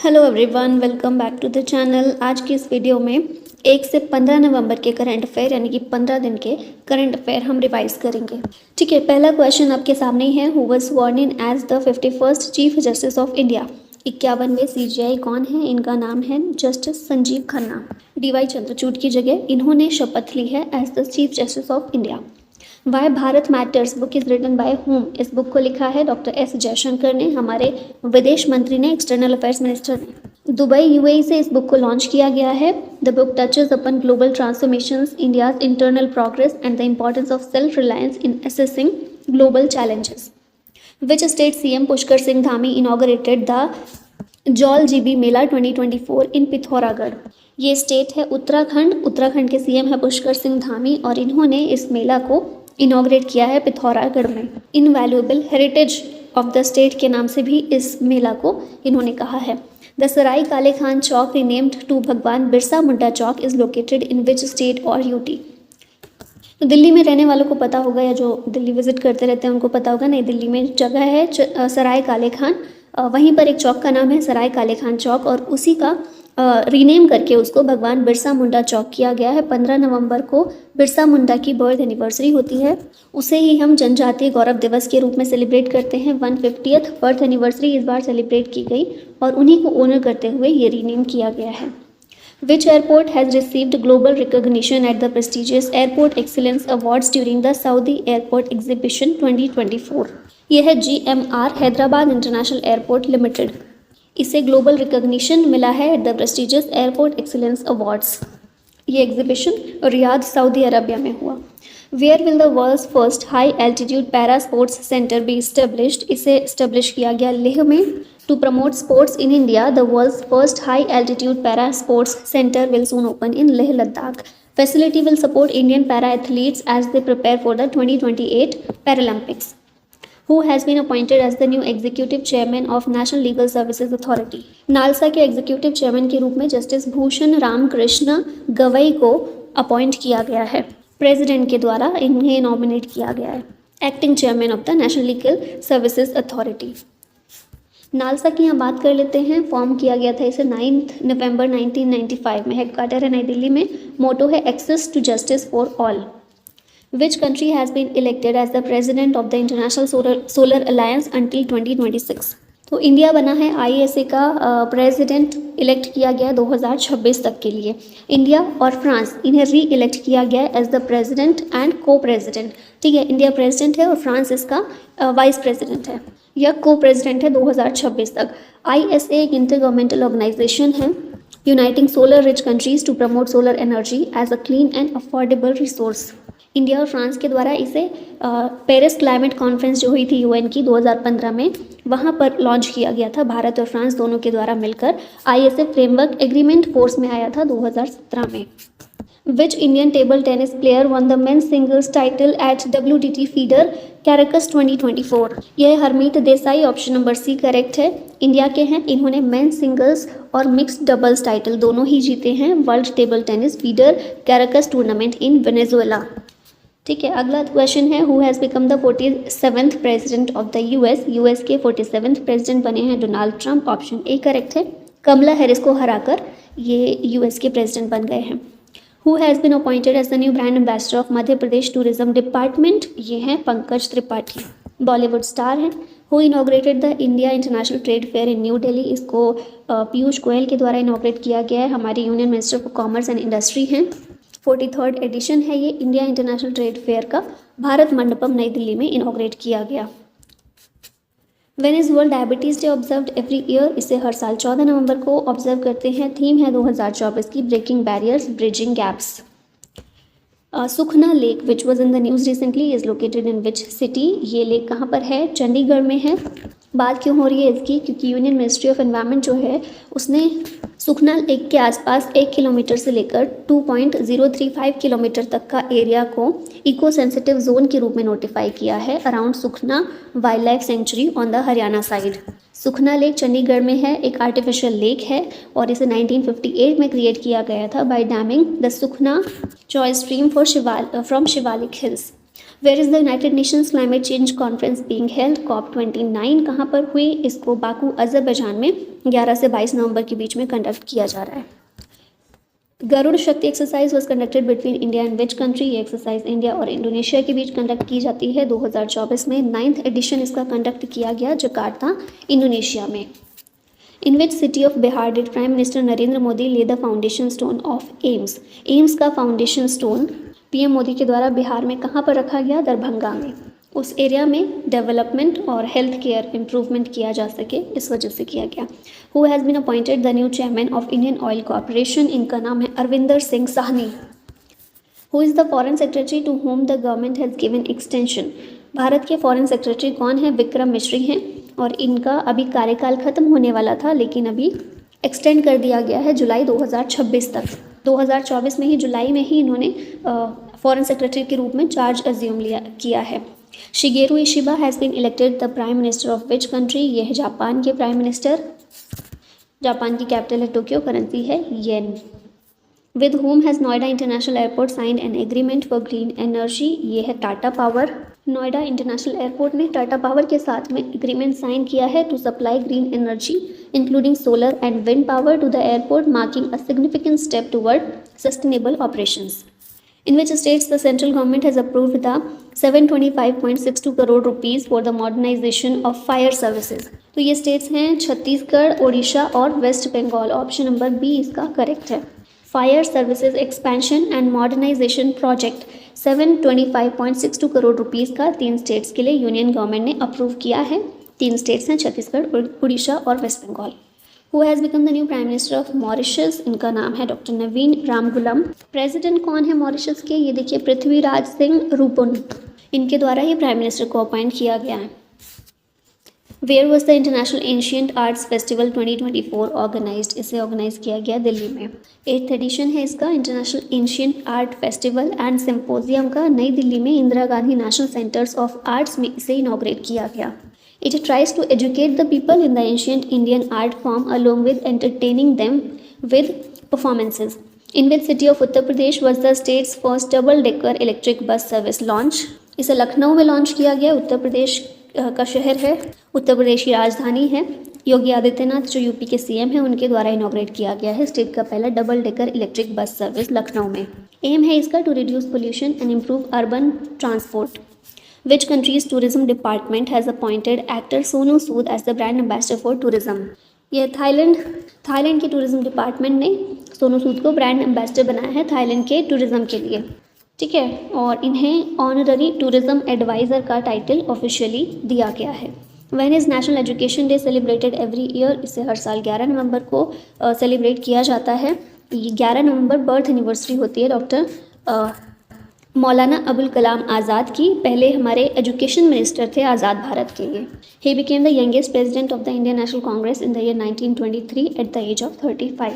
Hello everyone, welcome back to the channel. आज की इस वीडियो में 1 से 15 नवंबर के करंट अफेयर यानी कि 15 दिन के करंट अफेयर हम रिवाइज करेंगे। ठीक है, पहला क्वेश्चन आपके सामने ही है। Who was sworn in as the 51st chief justice of India. 51वें सीजीआई कौन है? इनका नाम है जस्टिस संजीव खन्ना। डीवाई चंद्रचूड़ की जगह इन्होंने शपथ ली है as the chief justice of India. Why Bharat matters book is written by whom. इस बुक को लिखा है डॉक्टर एस जयशंकर ने, हमारे विदेश मंत्री ने, एक्सटर्नल अफेयर्स मिनिस्टर ने। दुबई यूएई से इस बुक को लॉन्च किया गया है। The book touches upon global transformations, India's internal progress and the importance of self reliance in assessing global challenges. Which state CM Pushkar Singh Dhami inaugurated the Jauljibi Mela 2024 in Pithoragarh. ये state है उत्तराखंड। उत्तराखंड के CM है पुष्कर सिंह धामी और इन्होंने इस मेला को इनॉग्रेट किया है पिथौरागढ़ में। Invaluable heritage of the state के नाम से भी इस मेला को इन्होंने कहा है। द सराय काले खान चौक renamed to Bhagwan Birsa Munda Chowk is located in which state और यूटी। तो दिल्ली में रहने वालों को पता होगा, या जो दिल्ली विजिट करते रहते हैं उनको पता होगा। नई दिल्ली में जगह है सराय काले खान, वहीं पर एक चौक का नाम है सराय काले खान चौक और उसी का रीनेम करके उसको भगवान बिरसा मुंडा चौक किया गया है। 15 नवंबर को बिरसा मुंडा की बर्थ एनिवर्सरी होती है, उसे ही हम जनजातीय गौरव दिवस के रूप में सेलिब्रेट करते हैं। 150th बर्थ एनिवर्सरी इस बार सेलिब्रेट की गई और उन्हीं को ऑनर करते हुए ये रीनेम किया गया है। Which airport has received global recognition at the prestigious Airport Excellence Awards during the Saudi Airport Exhibition 2024? यह है GMR Hyderabad international airport limited. इसे ग्लोबल रिकॉग्निशन मिला है at the prestigious airport excellence awards. ये एग्जीबिशन रियाद सऊदी अरबिया में हुआ। Where will the world's first high altitude para sports centre be established. इसे establish किया गया लेह में। To promote sports in India the world's first high altitude para sports centre will soon open in Leh Ladakh. Facility will support Indian para athletes as they prepare for the 2028 Paralympics. Who has been appointed as the new executive chairman of National Legal Services Authority? NALSA के executive chairman के रूप में justice Bhushan Ramakrishna Gavai को appoint किया गया है। President के द्वारा इन्हें नॉमिनेट किया गया है acting chairman of the national legal services authority. NALSA की यहाँ बात कर लेते हैं। फॉर्म किया गया था इसे 9 नवंबर 1995 में। हेडक्वार्टर है नई दिल्ली में। मोटो है access to justice for all. Which country has been elected as the president of the International Solar Alliance until 2026? तो इंडिया बना है ISA का प्रेसिडेंट इलेक्ट किया गया 2026 तक के लिए। इंडिया और फ्रांस इन्हें री इलेक्ट किया गया एज द प्रेसिडेंट एंड को प्रेसिडेंट। ठीक है, इंडिया प्रेसिडेंट है और फ्रांस इसका वाइस प्रेसिडेंट है या को प्रेसिडेंट है 2026 तक। ISA एक इंटर गवर्नमेंटल ऑर्गेनाइजेशन है uniting solar rich countries to promote solar energy as a clean and affordable resource. India और फ्रांस के द्वारा इसे पेरिस क्लाइमेट कॉन्फ्रेंस जो हुई थी UN की 2015 में, वहाँ पर लॉन्च किया गया था। भारत और फ्रांस दोनों के द्वारा मिलकर ISA फ्रेमवर्क एग्रीमेंट फोर्स में आया था 2017 में। Which Indian table tennis player won the men's singles title at WTT Feeder Caracas 2024? यह Harmeet Desai, option number C correct है। इंडिया के हैं, इन्होंने मेंस सिंगल्स और मिक्स्ड डबल्स टाइटल दोनों ही जीते हैं world table tennis feeder Caracas tournament in Venezuela. ठीक है, अगला क्वेश्चन है who has become the 47th president of the US के 47th प्रेसिडेंट बने हैं Donald Trump, option A correct है। कमला हैरिस को हराकर ये यूएस के प्रेसिडेंट बन गए हैं। Who has been appointed as the new brand ambassador of Madhya Pradesh tourism department? ये हैं पंकज त्रिपाठी, बॉलीवुड स्टार हैं। Who inaugurated the India international trade fair in New Delhi? इसको पीयूष गोयल के द्वारा इनॉग्रेट किया गया है, हमारे union minister for commerce and industry हैं। 43rd एडिशन है ये इंडिया इंटरनेशनल ट्रेड फेयर का। भारत मंडपम नई दिल्ली में इनॉग्रेट किया गया। When is world diabetes day observed every year? इसे हर साल 14 नवंबर को ऑब्जर्व करते हैं। थीम है 2024 की breaking barriers bridging gaps. Sukhna lake which was in the news recently is located in which city? ये लेक कहाँ पर है? चंडीगढ़ में है। बात क्यों हो रही है इसकी? क्योंकि यूनियन मिनिस्ट्री ऑफ एनवायरनमेंट जो है उसने सुखना लेक के आसपास 1 किलोमीटर से लेकर 2.035 किलोमीटर तक का एरिया को इको सेंसिटिव जोन के रूप में नोटिफाई किया है around Sukhna wild life sanctuary on the Haryana side. Sukhna lake Chandigarh में है, एक आर्टिफिशियल लेक है और इसे 1958 में क्रिएट किया गया था by damming the Sukhna choice stream from Shivalik hills. Where is the United Nations climate change conference being held, COP29 कहाँ पर हुई? इसको बाकू अज़रबैजान में 11 से 22 नवंबर के बीच में कंडक्ट किया जा रहा है। गरुड़ शक्ति exercise was conducted between India and which country? ये एक्सरसाइज इंडिया और इंडोनेशिया के बीच कंडक्ट की जाती है 2024 में। 9th एडिशन इसका कंडक्ट किया गया जकार्ता, इंडोनेशिया में। In which city of Bihar did prime minister Narendra Modi lay the foundation stone of AIIMS? AIIMS का फाउंडेशन स्टोन पीएम मोदी के द्वारा बिहार में कहाँ पर रखा गया? दरभंगा में। उस एरिया में डेवलपमेंट और हेल्थ केयर इम्प्रूवमेंट किया जा सके, इस वजह से किया गया। Who has been appointed the new chairman of Indian Oil Corporation? इनका नाम है Arvinder Singh Sahni. Who is the foreign secretary to home the government has given extension? Bharat के फॉरेन सेक्रेटरी कौन है? विक्रम मिश्री हैं, और इनका अभी कार्यकाल खत्म होने वाला था लेकिन अभी एक्सटेंड कर दिया गया है जुलाई 2026 तक। 2024 में ही, जुलाई में ही इन्होंने फॉरेन सेक्रेटरी के रूप में चार्ज अज्यूम किया है। Shigeru Ishiba has been elected the prime minister of which country? ये है जापान के प्राइम मिनिस्टर। जापान की कैपिटल है टोक्यो, करेंसी है yen. With whom has Noida international airport signed an agreement for green energy? ये है Tata power. Noida international airport ने Tata power के साथ में एग्रीमेंट साइन किया है to supply green energy including solar and wind power to the airport, marking a significant step toward sustainable operations. In which states the central government has approved the 725.62 crore rupees for the modernization of fire services? तो ये states हैं छत्तीसगढ़, ओडिशा और West Bengal. Option number B इसका correct है। Fire services expansion and modernisation project 725.62 crore rupees का 3 states के लिए union government ने अप्रूव किया है। 3 स्टेट्स हैं छत्तीसगढ़, उड़ीसा और West Bengal. Who has become the new prime minister of Mauritius? इनका नाम है डॉक्टर नवीन रामगुलम। प्रेसिडेंट कौन है मॉरिशस के? ये देखिए पृथ्वीराज सिंह रूपुन, इनके द्वारा ही प्राइम मिनिस्टर को अपॉइंट किया गया है। Where was the international ancient arts festival 2024 organised? इसे ऑर्गेनाइज किया गया दिल्ली में। 8th एडिशन है इसका international ancient art festival and symposium का। नई दिल्ली में Indira Gandhi national centres of arts में इसे इनॉग्रेट किया गया। It tries to educate the people in the ancient Indian art form along with entertaining them with performances. In which city of Uttar Pradesh was the state's first double-decker electric bus service launch? इसे लखनऊ में launch किया गया। उत्तर प्रदेश का शहर है, उत्तर प्रदेश की राजधानी है। योगी आदित्यनाथ जो यूपी के सीएम हैं, उनके द्वारा इनॉग्रेट किया गया है स्टेट का पहला double decker electric bus service Lucknow में। एम है इसका to reduce pollution and improve urban transport. Which country's tourism department has appointed actor Sonu Sood as the brand ambassador for tourism? यह थाईलैंड के टूरिज्म डिपार्टमेंट ने सोनू सूद को brand ambassador बनाया है Thailand के टूरिज्म के लिए, ठीक है। और इन्हें ऑनररी टूरिज्म एडवाइज़र का टाइटल ऑफिशियली दिया गया है। When is national education day celebrated every year? इसे हर साल 11 नवंबर को सेलिब्रेट किया जाता है। 11 नवंबर बर्थ एनिवर्सरी होती है डॉक्टर मौलाना अबुल कलाम आज़ाद की। पहले हमारे एजुकेशन मिनिस्टर थे आज़ाद भारत के लिए। He became the youngest president of the Indian National Congress in the year 1923 at the age of 35।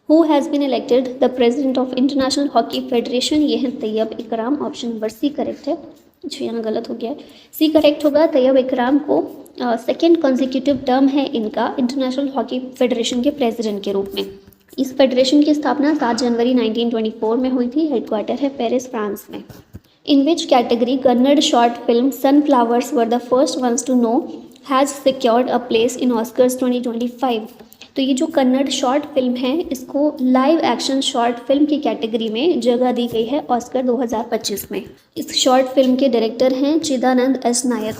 Who has been elected the president of international hockey federation? ये है तैयब इकराम। ऑप्शन नंबर सी करेक्ट है, जो यहाँ गलत हो गया है, C correct होगा। तैयब इकराम को सेकेंड कॉन्जिक्यूटिव टर्म है इनका इंटरनेशनल हॉकी फेडरेशन के प्रेसिडेंट के रूप में। इस फेडरेशन की स्थापना 7 जनवरी 1924 में हुई थी। हेडक्वार्टर है पेरिस, फ्रांस में। In which category Kannada short film sunflowers were the first ones to know has secured a place in Oscars 2025? तो ये जो कन्नड़ शॉर्ट फिल्म है, इसको लाइव एक्शन शॉर्ट फिल्म की कैटेगरी में जगह दी गई है ऑस्कर 2025 में। इस शॉर्ट फिल्म के डायरेक्टर हैं चिदानंद एस नायक,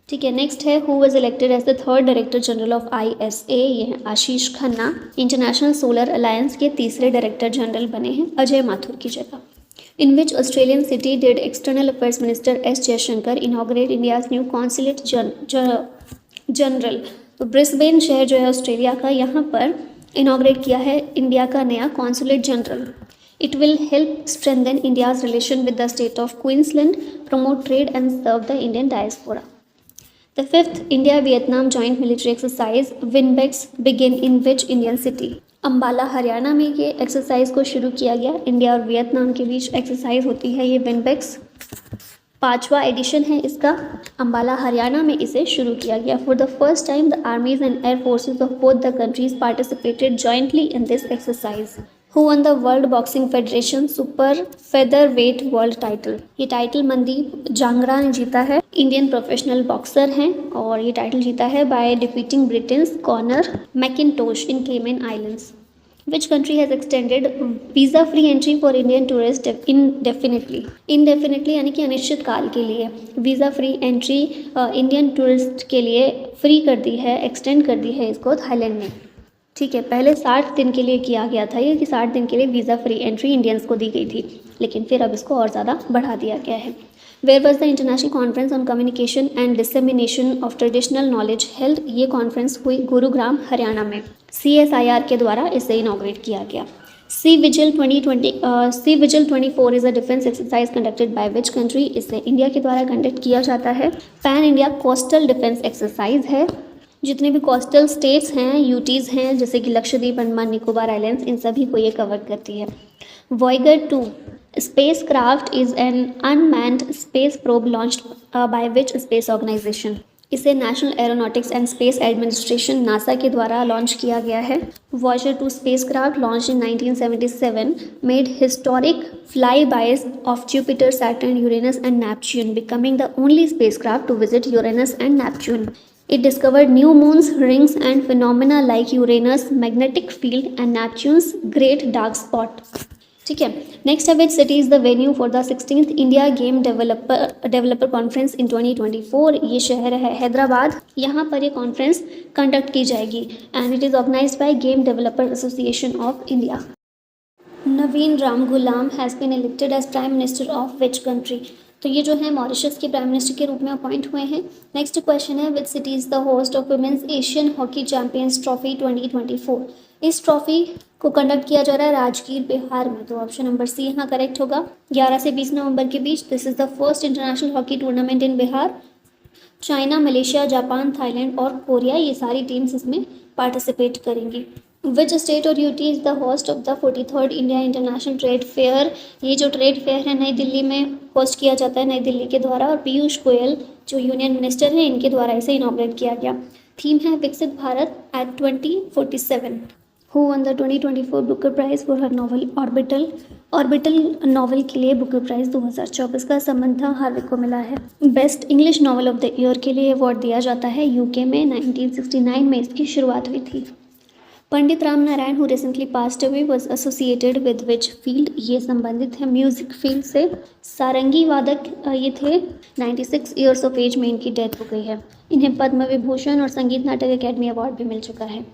ठीक है। नेक्स्ट है who was elected as the 3rd director general of ISA? ये हैं Ashish Khanna. International solar alliance के 3रे डायरेक्टर जनरल बने हैं अजय माथुर की जगह। In which Australian city did external affairs minister S Jaishankar inaugurate India's new consulate general? तो ब्रिस्बेन शहर जो है ऑस्ट्रेलिया का, यहाँ पर इनॉग्रेट किया है इंडिया का नया consulate general. It will help strengthen India's relation with the state of Queensland, promote trade and serve the Indian diaspora. The 5th India-Vietnam joint military exercise WinBEX begin in which Indian city? Ambala Haryana में ये exercise को शुरू किया गया। India और Vietnam के बीच exercise होती है ये WinBEX। 5वां एडिशन है इसका। अम्बाला हरियाणा में इसे शुरू किया गया। For the first time the armies and air forces of both the countries participated jointly in this exercise. Who won the world boxing federation super feather wait world title. ये title Mandeep Jangra ने जीता है। इंडियन प्रोफेशनल बॉक्सर हैं और ये title जीता है by defeating Britain's Connor McIntosh in Cayman Islands. Which country has extended visa free entry for Indian tourists indefinitely? Indefinitely यानी कि अनिश्चित काल के लिए visa free entry Indian tourist के लिए फ्री कर दी है, एक्सटेंड कर दी है इसको थाईलैंड ने। ठीक है, पहले 60 दिन के लिए किया गया था ये कि 60 दिन के लिए वीज़ा फ्री एंट्री इंडियंस को दी गई थी, लेकिन फिर अब इसको और ज़्यादा बढ़ा दिया गया है। Where was the international conference on communication and dissemination of traditional knowledge held. ये कॉन्फ्रेंस हुई गुरुग्राम हरियाणा में। CSIR के द्वारा इसे इनॉग्रेट किया गया। Sea Vigil 24 is a defence exercise conducted by which country. इसे इंडिया के द्वारा कंडक्ट किया जाता है। Pan India coastal defence exercise है। जितने भी कोस्टल स्टेट्स हैं, यूटीज़ हैं, जैसे कि लक्षद्वीप, अंडमान निकोबार आइलैंड्स, इन सभी को ये कवर करती है। Voyager 2 spacecraft is an unmanned space probe launched by which space organization। इसे national aeronautics and space administration NASA के द्वारा लॉन्च किया गया है। Voyager 2 spacecraft launched in 1977 made historic flybys of Jupiter, Saturn, Uranus and Neptune, becoming the only spacecraft to visit Uranus and Neptune. It discovered new moons, rings and phenomena like Uranus' magnetic field and Neptune's great dark spot। ठीक है, next है which city is the venue for the 16th India game developer conference in 2024। ये शहर है हैदराबाद। यहाँ पर ये conference conduct की जाएगी and it is organised by game developer association of India. Navin Ramgoolam has been elected as prime minister of which country. तो ये जो है मॉरिशस के प्राइम मिनिस्टर के रूप में अपॉइंट हुए हैं। नेक्स्ट क्वेश्चन है which city is the host of women's Asian hockey champions trophy 2024। इस ट्रॉफी को कंडक्ट किया जा रहा है राजगीर, बिहार में। तो ऑप्शन नंबर सी यहाँ करेक्ट होगा। 11 से 20 नवंबर के बीच this is the first international hockey tournament in Bihar. China, Malaysia, Japan, Thailand और कोरिया, ये सारी टीम्स इसमें पार्टिसिपेट करेंगी। विच स्टेट और UT is the host of the 43rd India international trade fair. ये जो ट्रेड फेयर है नई दिल्ली में होस्ट किया जाता है, नई दिल्ली के द्वारा, और पीयूष गोयल जो यूनियन मिनिस्टर हैं इनके द्वारा इसे इनॉग्रेट किया गया। थीम है Viksit Bharat at 2047। Who won the 2024 Booker prize for her novel Orbital. Orbital novel के लिए बुकर प्राइज़ 2024 का समंथा हार्विक को मिला है। Best English novel of the year के लिए अवार्ड दिया जाता है यूके में। 1969 में इसकी शुरुआत हुई थी। Pandit Ram Narayan who recently passed away was associated with which field. ये संबंधित है म्यूजिक फील्ड से। सारंगी वादक ये थे। 96 ईयर्स ऑफ एज में इनकी डेथ हो गई है। इन्हें पद्म विभूषण और संगीत नाटक अकेडमी अवार्ड भी मिल चुका है।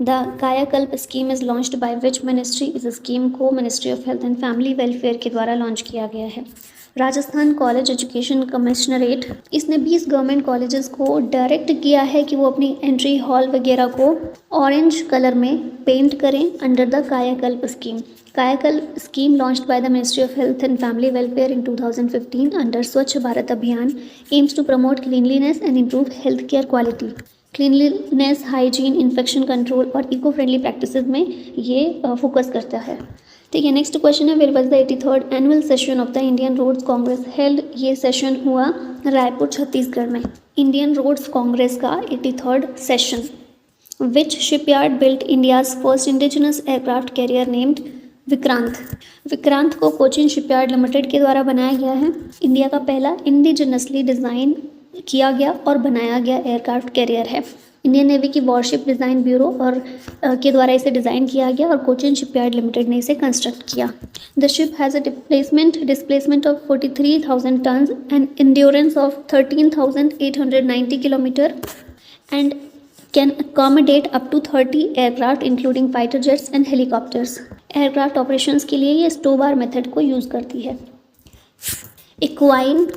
The Kayakalp scheme is launched by which ministry. इस स्कीम को ministry of health and family welfare के द्वारा लॉन्च किया गया है। राजस्थान कॉलेज एजुकेशन कमिश्नरेट, इसने 20 गवर्नमेंट कॉलेजेस को डायरेक्ट किया है कि वो अपनी एंट्री हॉल वगैरह को ऑरेंज कलर में पेंट करें under the Kayakalp scheme. Kayakalp scheme launched by the ministry of health and family welfare in 2015 under Swachh Bharat Abhiyan aims to promote cleanliness and improve health care quality. Cleanliness, hygiene, infection control और eco friendly practices में ये focus करता है। ठीक है, next question है where was the 83rd annual session of the Indian roads congress held. ये session हुआ रायपुर, छत्तीसगढ़ में। इंडियन रोड्स कांग्रेस का 83rd session. Which shipyard built India's first indigenous aircraft carrier named Vikrant. Vikrant को कोचिन शिपयार्ड लिमिटेड के द्वारा बनाया गया है। इंडिया का पहला इंडिजिनसली डिज़ाइन किया गया और बनाया गया एयरक्राफ्ट कैरियर है। इंडियन नेवी की वॉरशिप डिज़ाइन ब्यूरो और के द्वारा इसे डिज़ाइन किया गया और कोचिन शिपयार्ड लिमिटेड ने इसे कंस्ट्रक्ट किया। The ship has a displacement of 43,000 tons and endurance of 13,890 kilometre and can accommodate up to 30 aircraft including fighter jets and helicopters. Aircraft operations के लिए ये स्टोबार मेथड को यूज़ करती है। Equine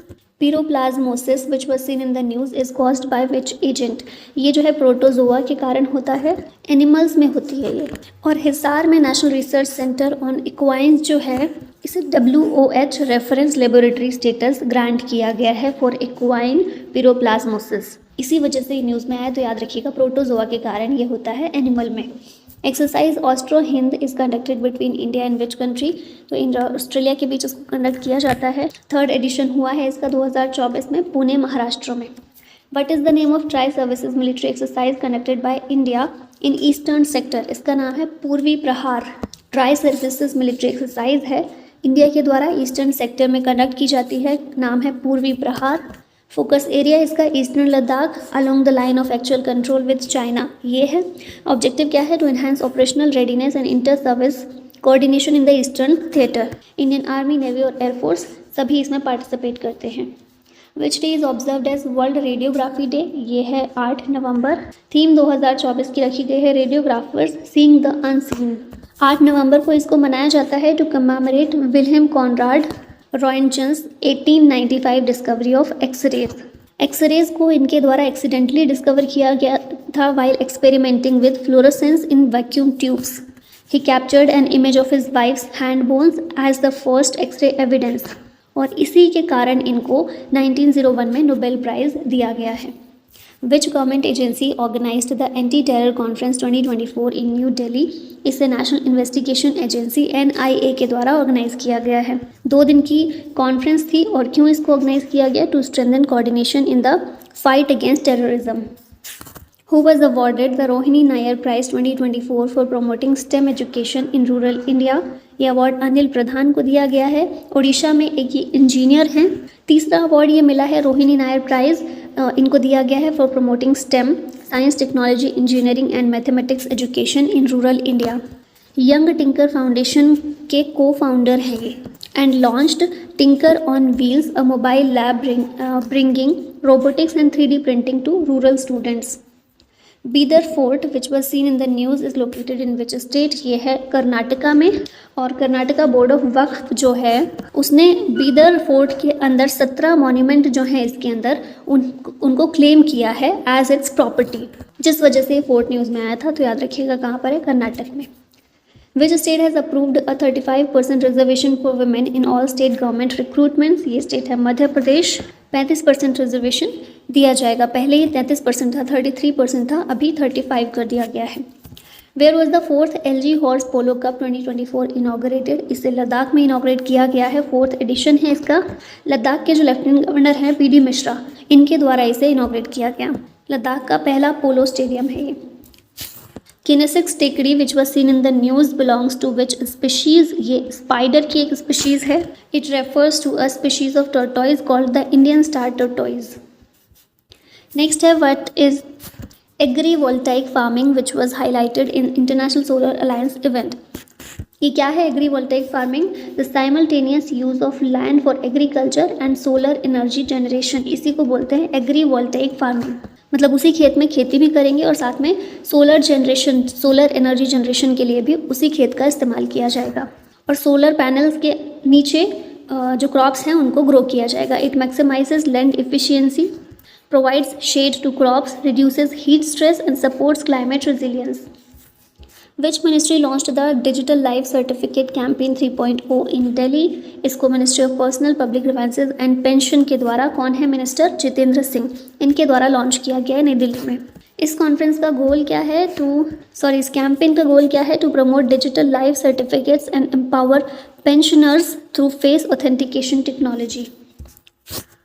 pyroplasmosis which was seen in the news is caused by which agent। ये जो है protozoa के कारण होता है, एनिमल्स में होती है ये। और हिसार में नेशनल रिसर्च सेंटर ऑन इक्वाइन्स जो है इसे WOH reference laboratory status grant किया गया है फॉर इक्वाइन pyroplasmosis। इसी वजह से ये न्यूज़ में आया, तो याद रखिएगा प्रोटोजोआ के कारण ये होता है एनिमल में। Exercise Austro Hind is conducted between India and which country. तो इंडिया ऑस्ट्रेलिया के बीच इसको कंडक्ट किया जाता है। 3rd एडिशन हुआ है इसका 2024 में पुणे, महाराष्ट्र में। What is the name of tri services military exercise conducted by India in eastern sector. इसका नाम है पूर्वी प्रहार। ट्राई सर्विसेज मिलिट्री एक्सरसाइज है, इंडिया के द्वारा ईस्टर्न सेक्टर में कंडक्ट की जाती है, नाम है पूर्वी प्रहार। फोकस एरिया इसका eastern Ladakh along the line of actual control with China, ये है। ऑब्जेक्टिव क्या है? To enhance operational readiness and inter service coordination in the eastern theatre. Indian army, navy और एयरफोर्स सभी इसमें पार्टिसिपेट करते हैं। Which day is observed as world radiography day, ये है 8 नवंबर। थीम 2024 की रखी गई है रेडियोग्राफर्स सीइंग द अनसीन। 8 नवंबर को इसको मनाया जाता है to commemorate Wilhelm Conrad Roentgen's 1895 discovery of x rays. X rays को इनके द्वारा एक्सीडेंटली डिस्कवर किया गया था while experimenting with fluorescence in vacuum tubes. He captured an image of his wife's hand bones as the first x ray evidence, और इसी के कारण इनको 1901 में नोबेल प्राइज़ दिया गया है। Which government agency organised the anti terror conference 2024 in New Delhi, इसे नेशनल इन्वेस्टिगेशन एजेंसी NIA के द्वारा ऑर्गेनाइज किया गया है। 2 दिन की कॉन्फ्रेंस थी, और क्यों इसको ऑर्गेनाइज किया गया? To strengthen coordination in the fight against terrorism. Who was awarded the Rohini Nayar Prize 2024 for promoting STEM education in rural India? ये अवार्ड अनिल प्रधान को दिया गया है, उड़ीसा में एक ये इंजीनियर हैं। तीसरा अवार्ड ये मिला है रोहिणी नायर प्राइज़, इनको दिया गया है for promoting STEM science technology engineering and mathematics education in rural India. Young tinker foundation के को फाउंडर हैं ये, and launched tinker on wheels, a mobile lab bringing robotics and 3D printing to rural students. Bidar fort which was seen in the news is located in which state, ये है कर्नाटका में। और Karnataka board of वक्फ जो है उसने Bidar fort के अंदर 17 monument जो हैं इसके अंदर उनको क्लेम किया है एज इट्स प्रॉपर्टी, जिस वजह से फोर्ट न्यूज़ में आया था। तो याद रखिएगा कहाँ पर है? कर्नाटक में। Which state has approved a 35% reservation for women in all state government recruitments, ये स्टेट है मध्य प्रदेश। 35% रिजर्वेशन दिया जाएगा, पहले ही 33% था, 33% था, अभी 35 कर दिया गया है। Where was the 4th LG horse polo cup 2024 inaugurated, इसे लद्दाख में इनाग्रेट किया गया है, 4th एडिशन है इसका। लद्दाख के जो लेफ्टिनेंट गवर्नर हैं PD मिश्रा, इनके द्वारा इसे इनाग्रेट किया गया। लद्दाख का पहला पोलो स्टेडियम है ये। किनेसिक्स टेकड़ी which was seen in the news belongs to which species, ये स्पाइडर की एक स्पीशीज़ है। It refers to a species of tortoise called the Indian star tortoise. Next है what is agrivoltaic farming which was highlighted in international solar alliance event. ये क्या है agrivoltaic farming? The simultaneous use of land for agriculture and solar energy generation, इसी को बोलते हैं एग्रीवोल्टाइक farming. मतलब उसी खेत में खेती भी करेंगे और साथ में सोलर एनर्जी जनरेशन के लिए भी उसी खेत का इस्तेमाल किया जाएगा, और सोलर पैनल्स के नीचे जो क्रॉप्स हैं उनको ग्रो किया जाएगा। It maximises land efficiency, provides shade to crops, reduces heat stress and supports climate resilience. Which ministry launched the digital life certificate campaign 3.0 in Delhi, इसको ministry of personnel public grievances and pension के द्वारा, कौन है minister? Jitendra Singh, इनके द्वारा launch किया गया है नई दिल्ली में। इस कॉन्फ्रेंस का गोल क्या है? इस कैंपेन का गोल क्या है? To promote digital life certificates and empower pensioners through face authentication technology.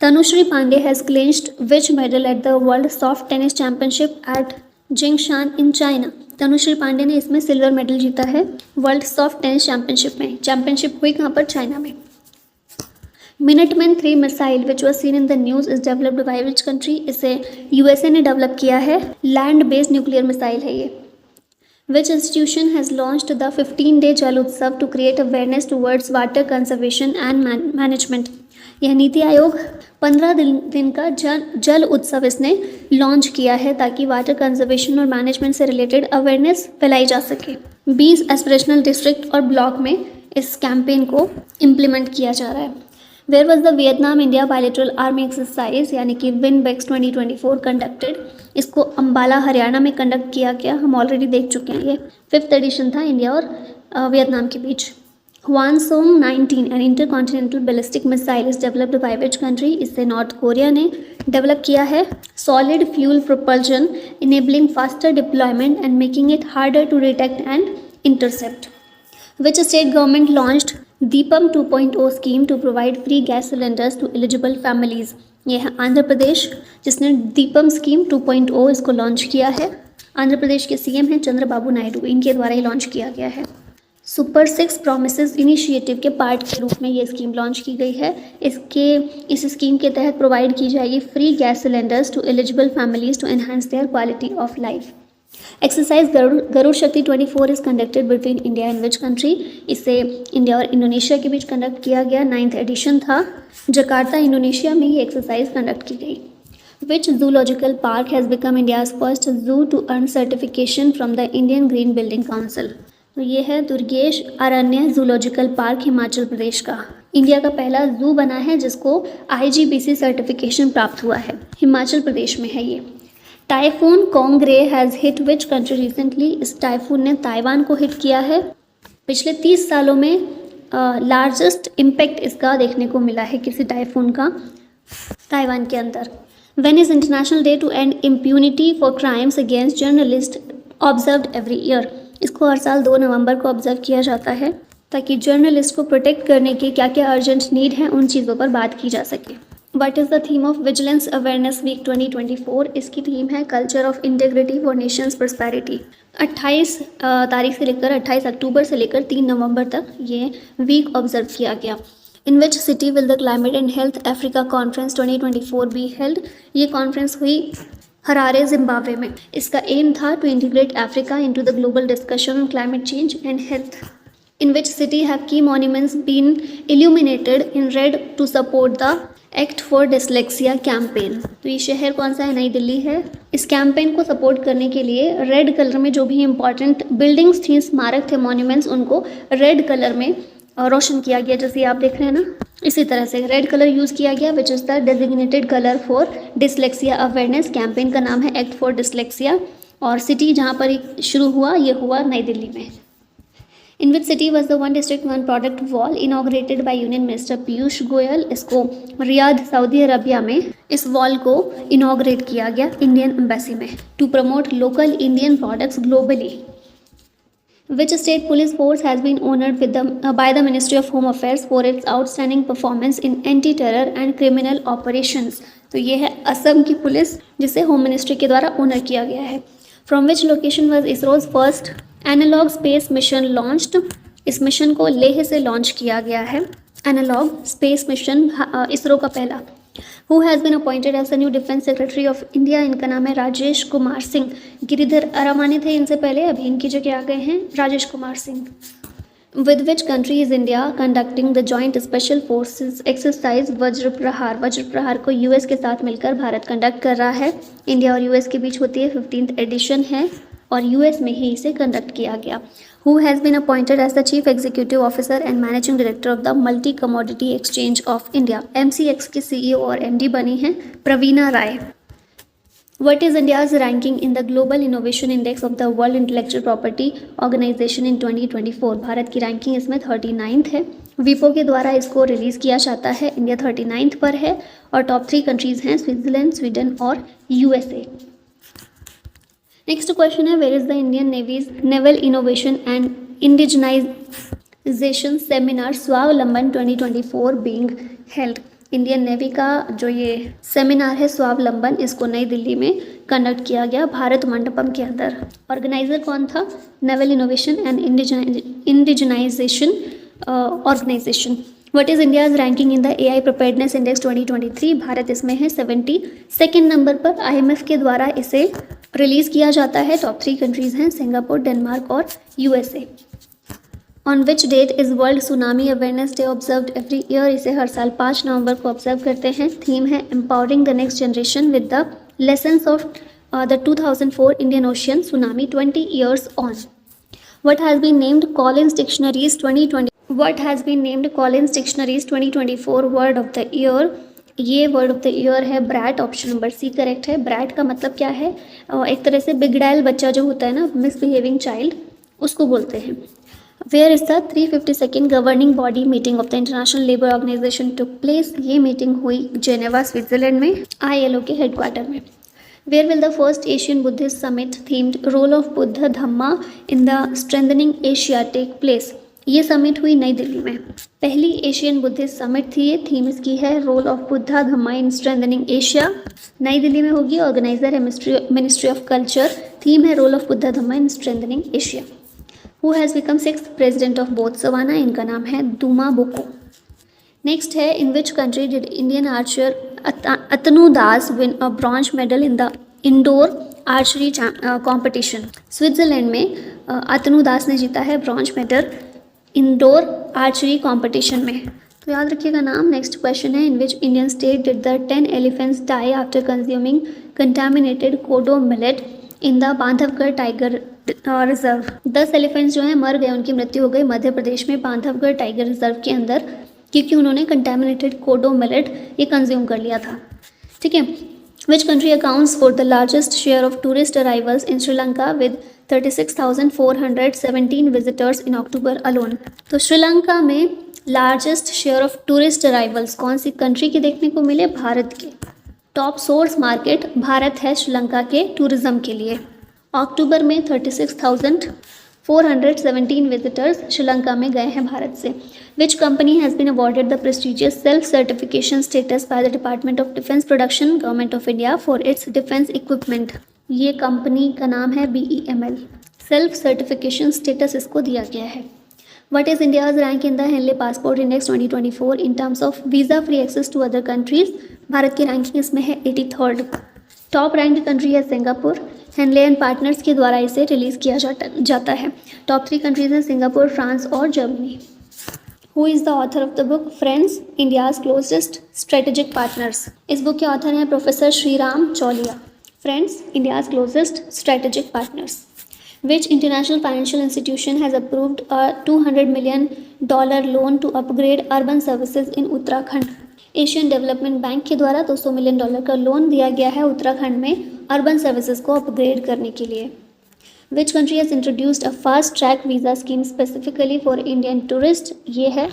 Tanushree Pande has clinched which medal at the world soft tennis championship at Jingshan in China. Tanushree Pande ने इसमें सिल्वर मेडल जीता है वर्ल्ड सॉफ्ट टेनिस चैंपियनशिप में। Championship हुई कहाँ पर? China में। Minuteman 3 missile which was seen in the news is developed by which country, इसे USA ने डेवलप किया है। लैंड बेस्ड न्यूक्लियर मिसाइल है ये। Which institution has launched the 15-day Jal Utsav to create awareness towards water conservation and management. यह नीति आयोग 15 दिन का जल उत्सव इसने लॉन्च किया है ताकि वाटर कंजर्वेशन और मैनेजमेंट से रिलेटेड अवेयरनेस फैलाई जा सके। 20 एस्पिरेशनल डिस्ट्रिक्ट और ब्लॉक में इस कैंपेन को इम्प्लीमेंट किया जा रहा है। Where was the Vietnam India bilateral army exercise यानी कि विनबेक्स 2024 कंडक्टेड, इसको अम्बाला हरियाणा में कंडक्ट किया गया। हम ऑलरेडी देख चुके हैं, ये 5th एडिशन था इंडिया और वियतनाम के बीच। Hwasong 19 an intercontinental ballistic missile is developed by which country, इससे नॉर्थ कोरिया ने डेवलप किया है। Solid fuel propulsion enabling faster deployment and making it harder to detect and intercept. Which state government launched Deepam 2.0 scheme to provide free gas cylinders to eligible families. ये है आंध्र प्रदेश जिसने Deepam scheme 2.0 इसको launch किया है। आंध्र प्रदेश के CM हैं चंद्रबाबू नायडू, इनके द्वारा ही लॉन्च किया गया है। सुपर 6 प्रोमिसेस इनिशिएटिव के पार्ट के रूप में ये स्कीम लॉन्च की गई है। इस स्कीम के तहत प्रोवाइड की जाएगी free gas cylinders to eligible families to enhance their quality of life. Exercise Garud Shakti 24 is conducted between India and which country? इसे इंडिया और इंडोनेशिया के बीच कंडक्ट किया गया। 9th एडिशन था। जकार्ता इंडोनेशिया में ये एक्सरसाइज कंडक्ट की गई। Which zoological park has become India's first zoo to earn certification from the Indian Green Building Council? तो ये है दुर्गेश अरण्य जूलॉजिकल पार्क हिमाचल प्रदेश का। इंडिया का पहला जू बना है जिसको IGBC सर्टिफिकेशन प्राप्त हुआ है। हिमाचल प्रदेश में है ये। Typhoon Kongre has hit which country recently? इस टाइफून ने ताइवान को हिट किया है। पिछले 30 सालों में लार्जेस्ट इम्पैक्ट इसका देखने को मिला है किसी टाइफून का ताइवान के अंदर। When is International Day to End Impunity for Crimes Against Journalists observed every year? इसको हर साल 2 नवंबर को ऑब्जर्व किया जाता है ताकि जर्नलिस्ट को प्रोटेक्ट करने के क्या क्या अर्जेंट नीड हैं उन चीज़ों पर बात की जा सके। What is the theme of Vigilance Awareness Week 2024? इसकी थीम है culture of integrity for Nations prosperity. 28 तारीख से लेकर 28 अक्टूबर से लेकर 3 नवंबर तक ये वीक ऑब्जर्व किया गया। In which city will the climate and health Africa conference 2024 be held? ये कॉन्फ्रेंस हुई हरारे जिम्बाब्वे में। इसका एम था to integrate Africa into the global discussion on climate change and health. In which city have key monuments been illuminated in red to support the act for dyslexia campaign? तो ये शहर कौन सा है? नई दिल्ली है। इस कैंपेन को सपोर्ट करने के लिए रेड कलर में जो भी इंपॉर्टेंट बिल्डिंग्स थी, स्मारक थे, मॉन्यूमेंट्स, उनको रेड कलर में रोशन किया गया। जैसे आप देख रहे हैं ना, इसी तरह से रेड कलर यूज़ किया गया which is the designated colour for dyslexia awareness. Campaign का नाम है एक्ट फॉर डिसलेक्सिया और सिटी जहाँ पर शुरू हुआ ये हुआ नई दिल्ली में। In which city was the one district one product wall inaugurated by union minister Piyush Goyal? इसको रियाद सऊदी अरबिया में इस वॉल को इनॉग्रेट किया गया इंडियन एम्बेसी में to promote local Indian products globally. Which state police force has been honored by the Ministry of Home Affairs for its outstanding performance in anti-terror and criminal operations? तो ये है असम की police जिसे home ministry के द्वारा honour किया गया है। From which location was ISRO's first analog space mission launched? इस मिशन को लेह से लॉन्च किया गया है। एनालॉग स्पेस मिशन इसरो का पहला। Who has been appointed as the new Defense Secretary of India? इनका नाम है राजेश कुमार सिंह। गिरिधर अरामाने थे इनसे पहले, अभी इनकी जगह आ गए हैं Rajesh Kumar Singh. With which country is India conducting the joint special forces exercise वज्र प्रहार? वज्र प्रहार को यूएस के साथ मिलकर भारत कंडक्ट कर रहा है। इंडिया और यूएस के बीच होती है, 15th एडिशन है और यूएस में ही इसे कंडक्ट किया गया। Who has been appointed as the Chief Executive Officer and Managing Director of the Multi Commodity Exchange of India? MCX की CEO और MD बनी हैं प्रवीणा राय। What is India's ranking in the Global Innovation Index of the World Intellectual Property Organization in 2024? Bharat की ranking इसमें 39th है। विपो के द्वारा इसको रिलीज़ किया जाता है। इंडिया 39th पर है और टॉप 3 कंट्रीज़ हैं स्विट्ज़रलैंड, स्वीडन और USA। नेक्स्ट क्वेश्चन है where is the Indian navy's naval innovation and indigenisation seminar Swavlamban 2024 being held? Indian navy का जो ये सेमिनार है स्वावलंबन, इसको नई दिल्ली में कंडक्ट किया गया भारत मंडपम के अंदर। ऑर्गेनाइजर कौन था? Naval innovation and indigenisation organisation. What is India's ranking in the AI preparedness index 2023? Bharat इसमें है 72nd नंबर पर। IMF के द्वारा इसे रिलीज़ किया जाता है। टॉप 3 कंट्रीज़ हैं सिंगापुर, डेनमार्क और USA। On which that is world tsunami awareness day observed every year? इसे हर साल 5 नवंबर को ऑब्जर्व करते हैं। थीम है empowering the next generation with the lessons of the 2004 Indian ocean tsunami 20 years on। What has been named Collins Dictionary's 2024 Word of the Year? ये word of the year है brat, option number C correct है। Brat का मतलब क्या है? एक तरह से बिगड़ैल बच्चा जो होता है ना, मिसबिहेविंग चाइल्ड, उसको बोलते हैं। Where is the 352nd governing body meeting of the International Labour Organisation took place? ये मीटिंग हुई जेनेवा स्विट्जरलैंड में ILO के हेडक्वार्टर में। Where will the first Asian Buddhist summit themed role of Buddha Dhamma in the strengthening Asia take place? ये summit हुई नई दिल्ली में। पहली Asian Buddhist summit थी ये, थीम इसकी है role of Buddha Dhamma in strengthening Asia. New Delhi में होगी। ऑर्गेनाइजर है मिनिस्ट्री ऑफ कल्चर। थीम है role of Buddha Dhamma in strengthening Asia. Who has become 6th president of Botswana, इनका नाम है दुमा बोको। नेक्स्ट है, in which country did Indian archer Atanu Das win a bronze medal in the indoor archery competition. Switzerland में अतनु दास ने जीता है bronze medal indoor archery competition में, तो याद रखिएगा नाम। नेक्स्ट क्वेश्चन है, in which Indian state did the 10 elephants die after consuming contaminated kodo millet in the Bandhavgarh tiger reserve. 10 elephants जो हैं मर गए, उनकी मृत्यु हो गई मध्य प्रदेश में बांधवगढ़ टाइगर रिजर्व के अंदर, क्योंकि उन्होंने कंटामिनेटेड कोडो मिलेट ये कंज्यूम कर लिया था। ठीक है, which country accounts for the largest share of tourist arrivals in Sri Lanka with 36,417 visitors in October alone. तो श्रीलंका में largest share of tourist arrivals कौन सी कंट्री के देखने को मिले? भारत के। टॉप सोर्स मार्केट भारत है श्रीलंका के टूरिज्म के लिए। अक्टूबर में 36,417 विजिटर्स श्रीलंका में गए हैं भारत से। Which company has been awarded the prestigious self certification status by the department of defence production, government of India, for its defence equipment. ये कंपनी का नाम है BEML। सेल्फ सर्टिफिकेशन स्टेटस इसको दिया गया है। What is India's rank in the Henley passport index 2024 in terms of visa free access to other countries? Bharat की ranking इसमें है 83rd। टॉप रैंक्ड कंट्री है सिंगापुर। हेनले एंड पार्टनर्स के द्वारा इसे रिलीज़ किया जाता है। टॉप 3 कंट्रीज़ हैं सिंगापुर, फ्रांस और Germany. Who is the author of the book friends, India's closest strategic partners? इस बुक के ऑथर हैं professor Shriram Chauliya. Friends, India's closest strategic partners. Which international financial institution has approved a $200 million loan to upgrade urban services in Uttarakhand? Asian development bank के द्वारा $200 million का loan दिया गया है उत्तराखंड में अर्बन सर्विसेज को अपग्रेड करने के लिए। Which country has introduced a fast track visa scheme specifically for Indian tourists? ये है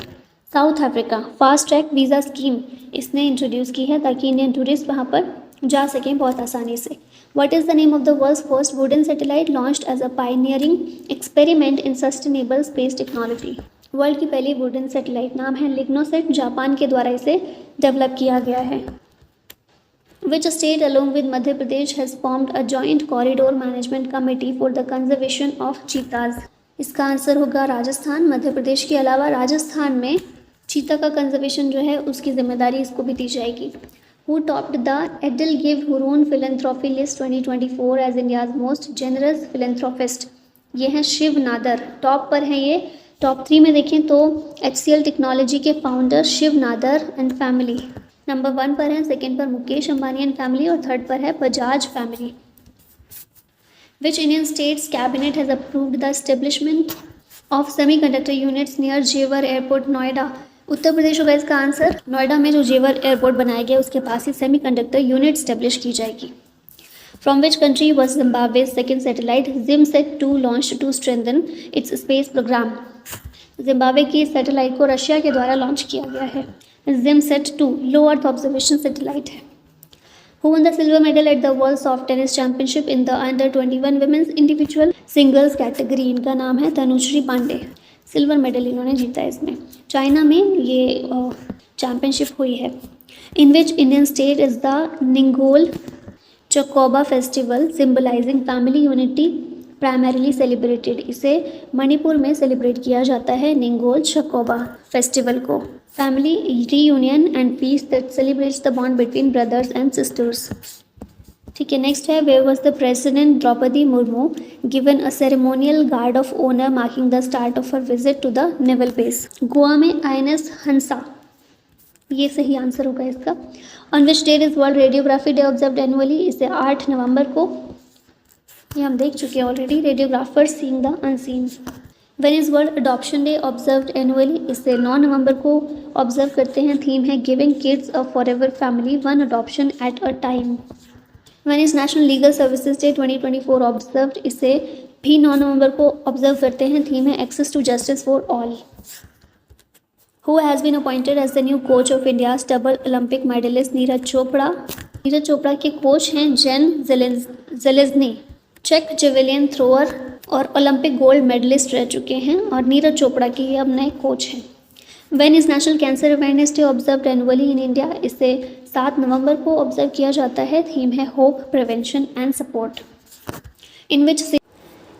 south Africa. Fast track visa scheme इसने इंट्रोड्यूस की है ताकि इंडियन टूरिस्ट वहाँ पर जा सकें बहुत आसानी से। What is the name of the world's first wooden satellite launched as a pioneering experiment in sustainable space technology? World की पहली वुडन सैटेलाइट नाम है लिग्नोसेट, जापान के द्वारा इसे डेवलप किया गया है। Which state along with Madhya Pradesh has formed a joint corridor management committee for the conservation of cheetahs? इसका आंसर होगा राजस्थान। मध्य प्रदेश के अलावा राजस्थान में चीता का कंजर्वेशन जो है उसकी जिम्मेदारी इसको भी दी जाएगी। Who topped the Edelweiss Hurun Philanthropy List 2024 as India's most generous philanthropist? ये हैं शिव नादर, टॉप पर हैं ये। टॉप 3 में देखें तो HCL टेक्नोलॉजी के founder Shiv Nadar and family number 1 पर हैं, सेकेंड पर मुकेश अंबानी एंड फैमिली और थर्ड पर है Bajaj family. Which Indian state's cabinet has approved the establishment of semiconductor units near जेवर एयरपोर्ट नोएडा? उत्तर प्रदेश होगा इसका आंसर। नोएडा में जो जेवर एयरपोर्ट बनाया गया उसके पास ही सेमीकंडक्टर यूनिट स्टेब्लिश की जाएगी। From which country was Zimbabwe's second satellite ZimSat two launch to strengthen its space programme? Zimbabwe की सैटेलाइट को रशिया के द्वारा लॉन्च किया गया है। ZimSat two low earth observation satellite है। Who won the silver medal at the World Soft Tennis Championship in the Under-21 Women's Individual Singles category? इनका नाम है तनुश्री पांडे। सिल्वर मेडल इन्होंने जीता है इसमें। चाइना में ये चैम्पियनशिप हुई है। In which Indian state is the Ningol Chakouba festival symbolising family unity primarily celebrated? इसे मणिपुर में सेलिब्रेट किया जाता है निंगोल चकोबा फेस्टिवल को। Family reunion and peace that celebrates the bond between brothers and sisters. ठीक है, नेक्स्ट है where was the president Droupadi Murmu given a ceremonial guard of honour marking the start of her visit to the naval base? Goa में INS हंसा, ये सही answer होगा इसका। On which date is world radiography day observed annually? इसे 8 नवंबर को, ये हम देख चुके हैं already, radiographer seeing the unseen. When is world adoption day observed annually? इसे 9 नवंबर को ऑब्जर्व करते हैं। थीम है giving kids a forever family, one adoption at a time. When is national legal services day 2024 observed? इसे भी 9 नवंबर को ऑब्जर्व करते हैं। थीम है access to justice for all. Who has been appointed as the new coach of India's double Olympic medallist Neeraj Chopra? Neeraj Chopra के coach हैं Jan Zelezny, चेक जेवेलियन थ्रोअर और ओलंपिक गोल्ड मेडलिस्ट रह चुके हैं और नीरज चोपड़ा के ये अब नए कोच हैं। When is national cancer awareness day observed annually in India? इसे 7 नवंबर को ऑब्जर्व किया जाता है। थीम है hope, prevention and support.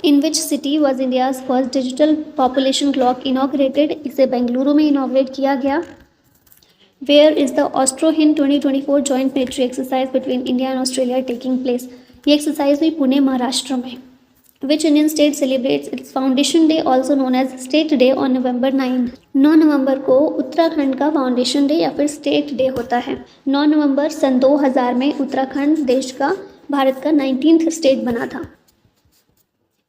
In which city was India's first digital population clock inaugurated, इसे बेंगलुरु में इनॉग्रेट किया गया। Where is the AustraHind 2024 joint military exercise between India and Australia taking place, ये एक्सरसाइज हुई पुणे महाराष्ट्र में। Which Indian state celebrates its foundation day also known as state day on November 9। 9 नवंबर को उत्तराखंड का फाउंडेशन डे या फिर स्टेट डे होता है। 9 नवंबर सन 2000 में उत्तराखंड देश का भारत का 19th स्टेट बना था।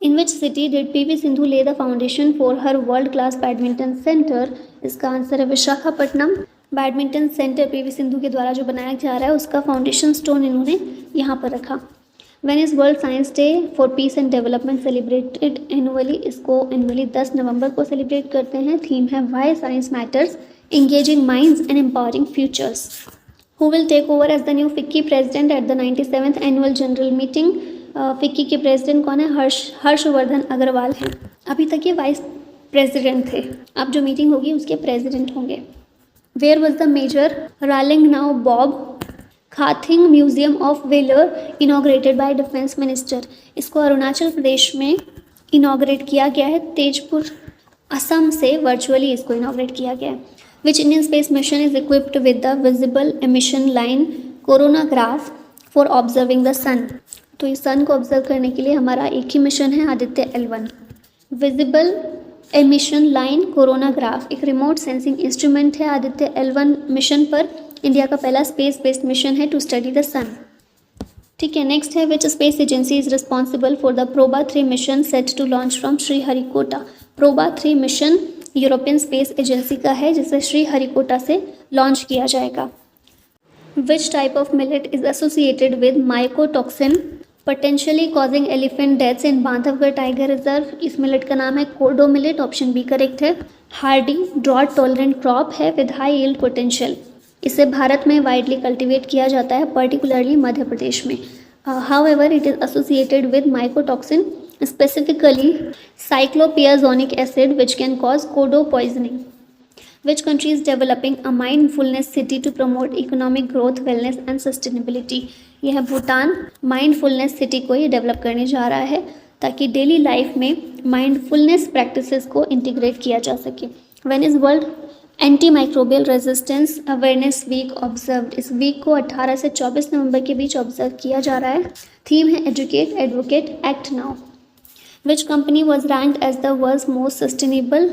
In which city did PV Sindhu lay the foundation for her world class badminton centre, इसका आंसर है Visakhapatnam. Badminton centre PV Sindhu के द्वारा जो बनाया जा रहा है उसका फाउंडेशन स्टोन इन्होंने यहाँ पर रखा। When is World Science Day for Peace and Development celebrated annually, इसको एनुअली 10 नवंबर को सेलिब्रेट करते हैं। थीम है Why Science Matters, Engaging Minds and Empowering Futures। Who will take over as the new FICCI president at the 97th annual general meeting? FICCI के president कौन है? हर्षवर्धन अग्रवाल हैं। अभी तक ये वाइस प्रेसिडेंट थे, अब जो मीटिंग होगी उसके प्रेसिडेंट होंगे। Where was the Major Ralingnow Bob Khathing museum of velar inaugurated bye defence minister, इसको अरुणाचल प्रदेश में इनॉग्रेट किया गया है। तेजपुर असम से वर्चुअली इसको इनॉग्रेट किया गया है। Which Indian space mission is equipped with the visible emission line coronagraph for observing the sun, तो इस सन को ऑब्जर्व करने के लिए हमारा एक ही मिशन है, Aditya L1। Visible emission line coronagraph एक रिमोट सेंसिंग इंस्ट्रूमेंट है आदित्य L1 मिशन पर। इंडिया का पहला स्पेस बेस्ड मिशन है टू स्टडी द सन। ठीक है, नेक्स्ट है which space agency is responsible for the Proba 3 mission set to launch from Sriharikota. Proba 3 mission European space agency का है जिसे श्रीहरिकोटा से लॉन्च किया जाएगा। Which type of millet is associated with mycotoxin potentially causing elephant deaths in Bandhavgarh tiger reserve, इस millet का नाम है कोडो मिलेट, ऑप्शन बी करेक्ट है। हार्डी ड्रॉट टॉलरेंट क्रॉप है विद हाई यील्ड पोटेंशियल, इसे भारत में वाइडली कल्टीवेट किया जाता है, पर्टिकुलरली मध्य प्रदेश में। However it is associated with mycotoxin, specifically cyclopiazonic acid which can cause kodo poisoning. Which country is developing a mindfulness city to promote economic growth, wellness and sustainability, यह है Bhutan. Mindfulness city को ये develop करने जा रहा है ताकि डेली लाइफ में माइंडफुलनेस प्रैक्टिसेस को इंटीग्रेट किया जा सके। When is world anti microbial resistance awareness week observed, इस वीक को 18 से 24 नवंबर के बीच ऑब्जर्व किया जा रहा है। थीम है educate advocate act now. Which company was ranked as the world's most sustainable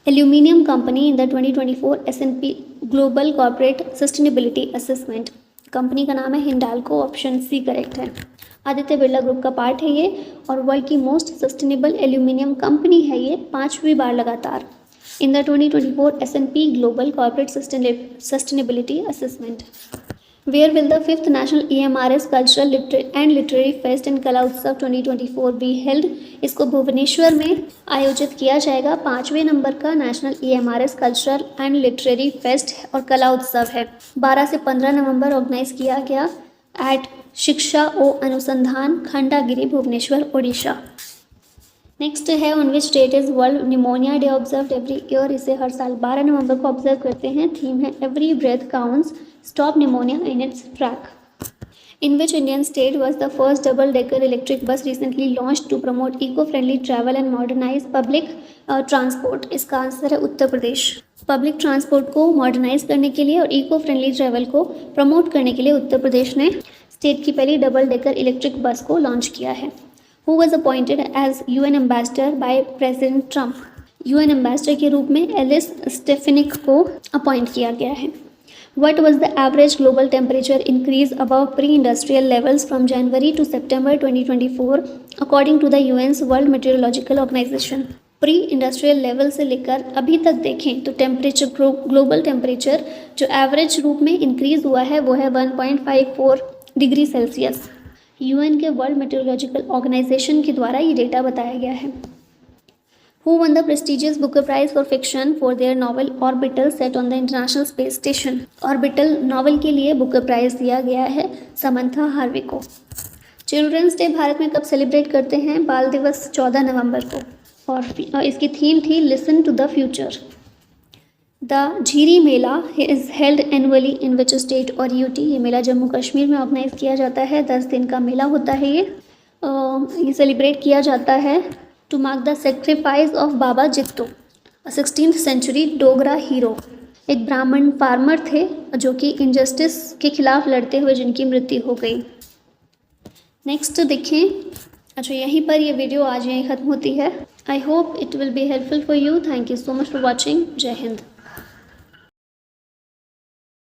aluminium company in the 2024 S&P global corporate sustainability assessment, company का नाम है हिंडाल्को, ऑप्शन सी करेक्ट है। आदित्य बिरला ग्रुप का पार्ट है ये और वर्ल्ड की मोस्ट सस्टेनेबल एल्यूमिनियम कंपनी है ये 5वीं बार लगातार in the 2024 S&P Global Corporate Sustainability Assessment. Where will the 5th National EMRS Cultural and Literary Fest and कला उत्सव 2024 be held? इसको भुवनेश्वर में आयोजित किया जाएगा। 5वें नंबर का national EMRS cultural and literary fest और कला उत्सव है। 12 से 15 नवंबर ऑर्गेनाइज किया गया एट शिक्षा ओ अनुसंधान खंडागिरी भुवनेश्वर ओडिशा। नेक्स्ट है on which date is world pneumonia day observe every year, इसे हर साल 12 नवंबर को ऑब्जर्व करते हैं। थीम है every breath counts, stop pneumonia in its track. In which Indian state was the first double decker electric bus recently launch to promote eco friendly travel and modernise public transport, इसका answer है Uttar Pradesh. Public transport को modernise करने के लिए और eco friendly travel को promote करने के लिए उत्तर प्रदेश ने स्टेट की पहली डबल डेकर इलेक्ट्रिक बस को लॉन्च किया है। Who was appointed as UN ambassador by President Trump? UN ambassador के रूप में एलिस स्टेफेनिक को अपॉइंट किया गया है। What was the average global temperature increase above pre-industrial levels from January to September 2024 according to the UN's World Meteorological Organization? Pre industrial level से लेकर अभी तक देखें तो टेम्परेचर ग्लोबल टेम्परेचर जो एवरेज रूप में इंक्रीज हुआ है वो है 1.54 डिग्री सेल्सियस। यूएन के वर्ल्ड मेट्रोलॉजिकल ऑर्गेनाइजेशन के द्वारा ये डेटा बताया गया है। Who won the prestigious Booker Prize for Fiction for their novel Orbital set on the International Space Station? Orbital novel के लिए बुकर प्राइज दिया गया है समंथा हार्वे को। चिल्ड्रंस डे भारत में कब सेलिब्रेट करते हैं? बाल दिवस 14 नवंबर को और इसकी थीम थी listen to the future. The Jhiri Mela is held annually in which state और यूटी, ये मेला जम्मू कश्मीर में ऑर्गेनाइज किया जाता है। 10 दिन का मेला होता है ये। ये सेलिब्रेट किया जाता है to mark the sacrifice of Baba Jitto, 16th century Dogra hero. एक ब्राह्मण फार्मर थे जो कि इनजस्टिस के खिलाफ लड़ते हुए जिनकी मृत्यु हो गई। नेक्स्ट देखें, अच्छा यहीं पर ये वीडियो आज यहीं ख़त्म होती है। I hope it will be helpful for you. Thank you so much for watching. जय हिंद।